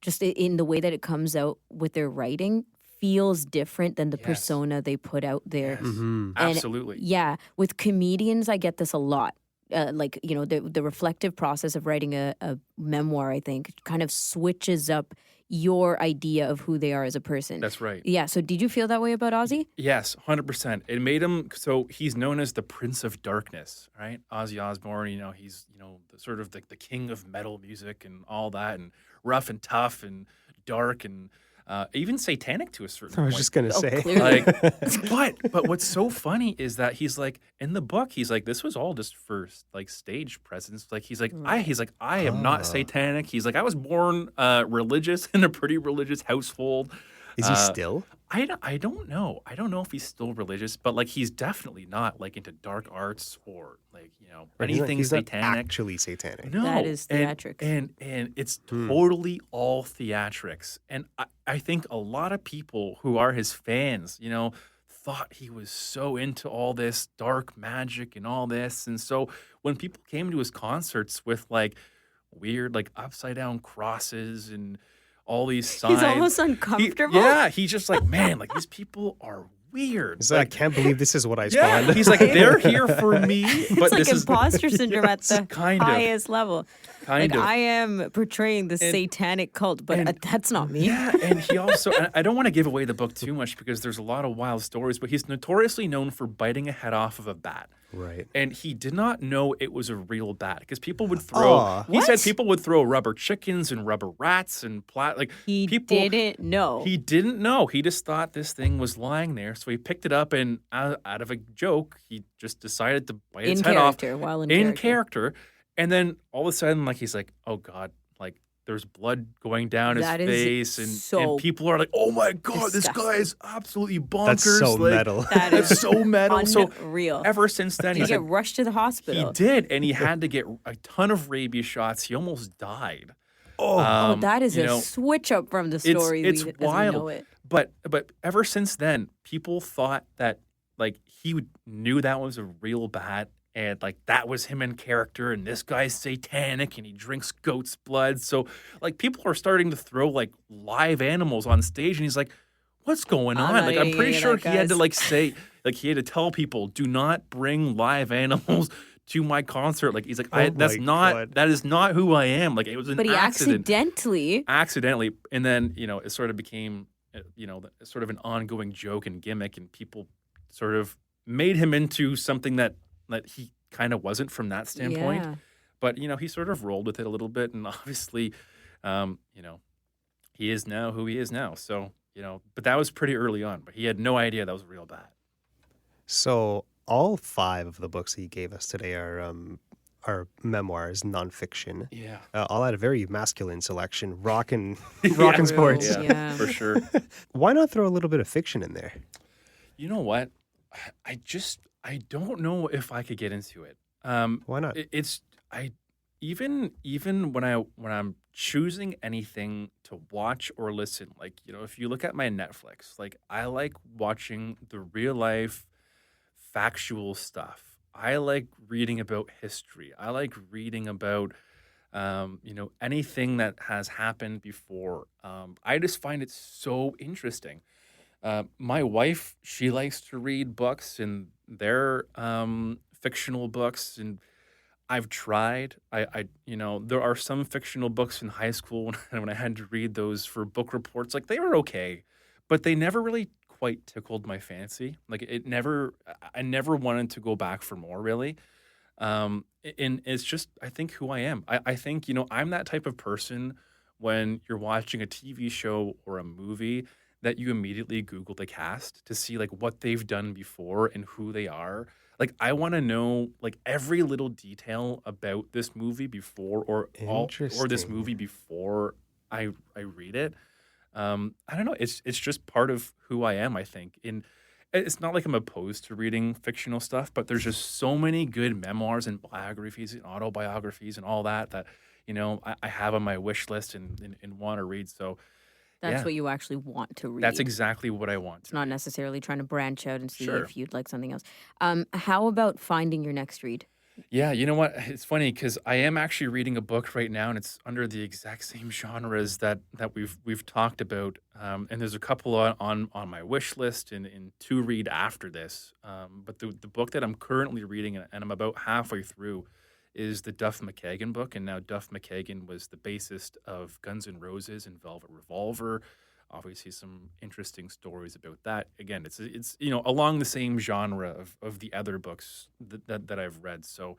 just in the way that it comes out with their writing, feels different than the persona they put out there. Yes. Mm-hmm. Absolutely. Yeah. With comedians, I get this a lot. The reflective process of writing a memoir, I think, kind of switches up your idea of who they are as a person. That's right. Yeah. So did you feel that way about Ozzy? Yes, 100%. It made him, so he's known as the Prince of Darkness, right? Ozzy Osbourne, he's, sort of the king of metal music and all that, and rough and tough and dark and even satanic to a certain point. I was just going to say. But what's so funny is that he's like, in the book, he's like, this was all just for like stage presence. Like, he's like, I am not satanic. He's like, I was born religious in a pretty religious household. Is he still? I don't know. I don't know if he's still religious, but like he's definitely not like into dark arts or like, anything he's satanic. Not actually satanic. No. That is theatrics. And it's totally all theatrics. And I think a lot of people who are his fans, thought he was so into all this dark magic and all this. And so when people came to his concerts with like weird, like upside down crosses and all these signs. He's almost uncomfortable. He's just like, man, like these people are weird. He's like, I can't believe this is what I spawned. He's like, they're here for me, but it's like this imposter syndrome at the highest level. Kind of. I am portraying the satanic cult, but that's not me. Yeah, and he also, and I don't want to give away the book too much because there's a lot of wild stories, but he's notoriously known for biting a head off of a bat. Right. And he did not know it was a real bat because people would throw, he said people would throw rubber chickens and rubber rats and He didn't know. He didn't know. He just thought this thing was lying there. So he picked it up and out of a joke, he just decided to bite its head off. While in character. And then all of a sudden, like, he's like, oh God, like there's blood going down his face. And people are like, oh my God, disgusting. This guy is absolutely bonkers. That's so like, metal. That's so metal. Unreal. So ever since then, he get rushed to the hospital. He did. And he had to get a ton of rabies shots. He almost died. That is a switch up from the story. It's wild. As we know it. But ever since then, people thought that like he knew that was a real bat. And like that was him in character, and this guy's satanic, and he drinks goat's blood. So like people are starting to throw like live animals on stage, and he's like, "What's going on?" Like I'm pretty sure he had to like say, like he had to tell people, "Do not bring live animals to my concert." Like he's like, that is not who I am. Like it was an accident. accidentally, and then it sort of became sort of an ongoing joke and gimmick, and people sort of made him into something that he kind of wasn't from that standpoint. Yeah. But, he sort of rolled with it a little bit. And obviously, he is now who he is now. So, but that was pretty early on. But he had no idea that was real bad. So all 5 of the books he gave us today are our memoirs, nonfiction. Yeah. I'll add a very masculine selection, rock and rock and sports. Yeah, Yeah. for sure. Why not throw a little bit of fiction in there? You know what? I don't know if I could get into it. Why not? It's I even when I'm choosing anything to watch or listen, like, if you look at my Netflix, like, I like watching the real life factual stuff. I like reading about history. I like reading about anything that has happened before. I just find it so interesting. My wife, she likes to read books, and they're fictional books, and I've tried. There are some fictional books in high school when I had to read those for book reports. Like, they were okay, but they never really quite tickled my fancy. Like, I never wanted to go back for more, really. And it's just, I think, who I am. I think, I'm that type of person when you're watching a TV show or a movie that you immediately Google the cast to see, like, what they've done before and who they are. Like, I want to know, like, every little detail about this movie before or this movie before I read it. I don't know. It's just part of who I am, I think. And it's not like I'm opposed to reading fictional stuff, but there's just so many good memoirs and biographies and autobiographies and all that I have on my wish list and want to read. So That's what you actually want to read. that's exactly what I want. It's not necessarily trying to branch out and see Sure. if you'd like something else. How about finding your next read? Yeah, you know what? It's funny because I am actually reading a book right now, and it's under the exact same genres that we've talked about. And there's a couple on my wish list and to read after this. But the book that I'm currently reading, and I'm about halfway through, is the Duff McKagan book. And now Duff McKagan was the bassist of Guns N' Roses and Velvet Revolver. Obviously, some interesting stories about that. Again, it's along the same genre of the other books that I've read. So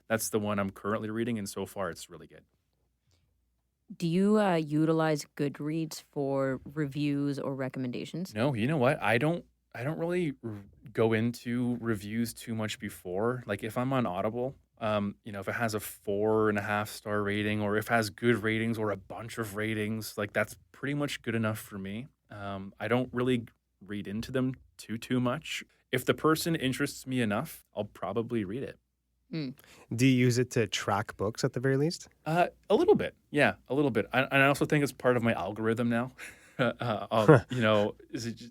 that's the one I'm currently reading, and so far it's really good. Do you utilize Goodreads for reviews or recommendations? No, you know what? I don't really go into reviews too much before. Like, if I'm on Audible, if it has a 4.5-star rating, or if it has good ratings or a bunch of ratings, like, that's pretty much good enough for me. I don't really read into them too much. If the person interests me enough, I'll probably read it. Do you use it to track books at the very least? A little bit. Yeah, a little bit. And I also think it's part of my algorithm now. Is it,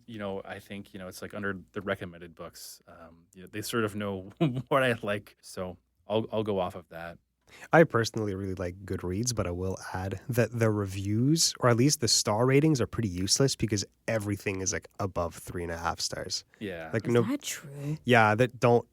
I think, it's like under the recommended books, they sort of know what I like. So I'll go off of that. I personally really like Goodreads, but I will add that the reviews, or at least the star ratings, are pretty useless because everything is like above 3.5 stars. Yeah. Like, Is that true? yeah, that don't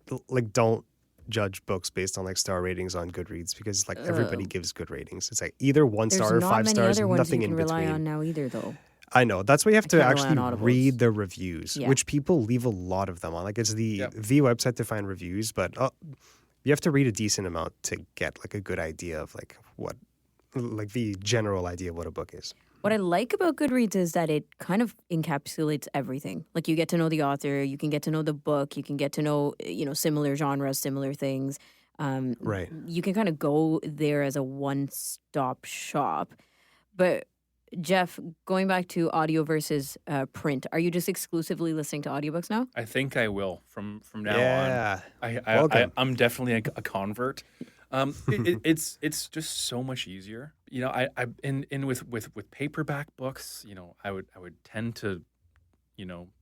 judge books based on like star ratings on Goodreads, because like everybody gives good ratings. It's like either 1 There's star or not 5 many stars, other ones nothing you in can rely between. on now either, though. I know. That's why you have to can't rely on actually Audibles. read the reviews, Yeah. which people leave a lot of them on. Like, it's the website to find reviews, but you have to read a decent amount to get like a good idea of like what, like the general idea of what a book is. What I like about Goodreads is that it kind of encapsulates everything. Like, you get to know the author, you can get to know the book, you can get to know, similar genres, similar things. Right. You can kind of go there as a one-stop shop. But Jeff, going back to audio versus print, are you just exclusively listening to audiobooks now? I think I will from now Yeah. on. I'm definitely a convert. It's just so much easier. With paperback books, I would tend to,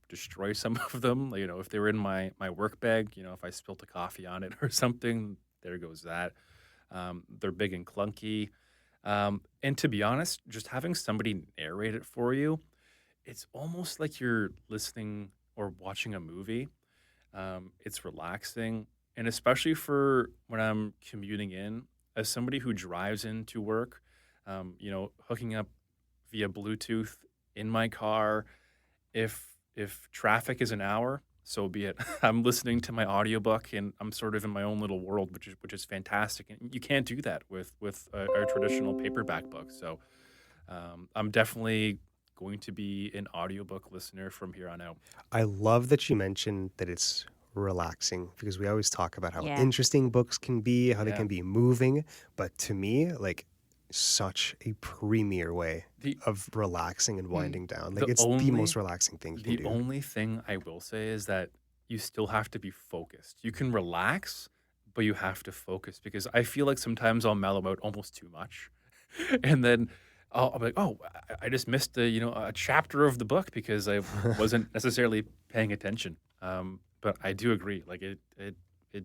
destroy some of them. If they were in my work bag, if I spilt a coffee on it or something, there goes that. They're big and clunky. And to be honest, just having somebody narrate it for you, it's almost like you're listening or watching a movie. It's relaxing. And especially for when I'm commuting in, as somebody who drives into work, hooking up via Bluetooth in my car, if traffic is an hour, so be it. I'm listening to my audiobook and I'm sort of in my own little world, which is fantastic. And you can't do that with a traditional paperback book. So I'm definitely going to be an audiobook listener from here on out. I love that you mentioned that it's relaxing, because we always talk about how Yeah. interesting books can be, how they Yeah. can be moving. But to me, like, such a premier way The of relaxing and winding down. Like, the it's the only most relaxing thing you can the do. only thing I will say is that you still have to be focused. You can relax, but you have to focus, because I feel like sometimes I'll mellow out almost too much, and then I'll be like, oh, I just missed a chapter of the book because I wasn't necessarily paying attention. But I do agree, like it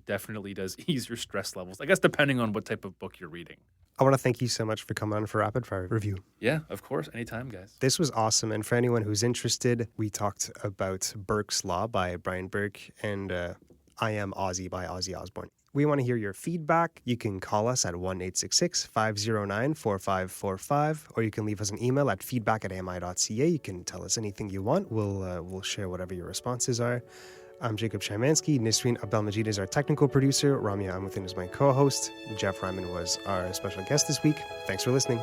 definitely does ease your stress levels, I guess, depending on what type of book you're reading. I want to thank you so much for coming on for Rapid Fire Review. Yeah, of course, anytime, guys. This was awesome. And for anyone who's interested, we talked about Burke's Law by Brian Burke and I Am Ozzy by Ozzy Osbourne. We want to hear your feedback. You can call us at 1-866-509-4545, or you can leave us an email at feedback@ami.ca. You can tell us anything you want. We'll share whatever your responses are. I'm Jacob Szymanski. Nisreen Abdelmajid is our technical producer. Ramya and I is my co-host. Jeff Ryman was our special guest this week. Thanks for listening.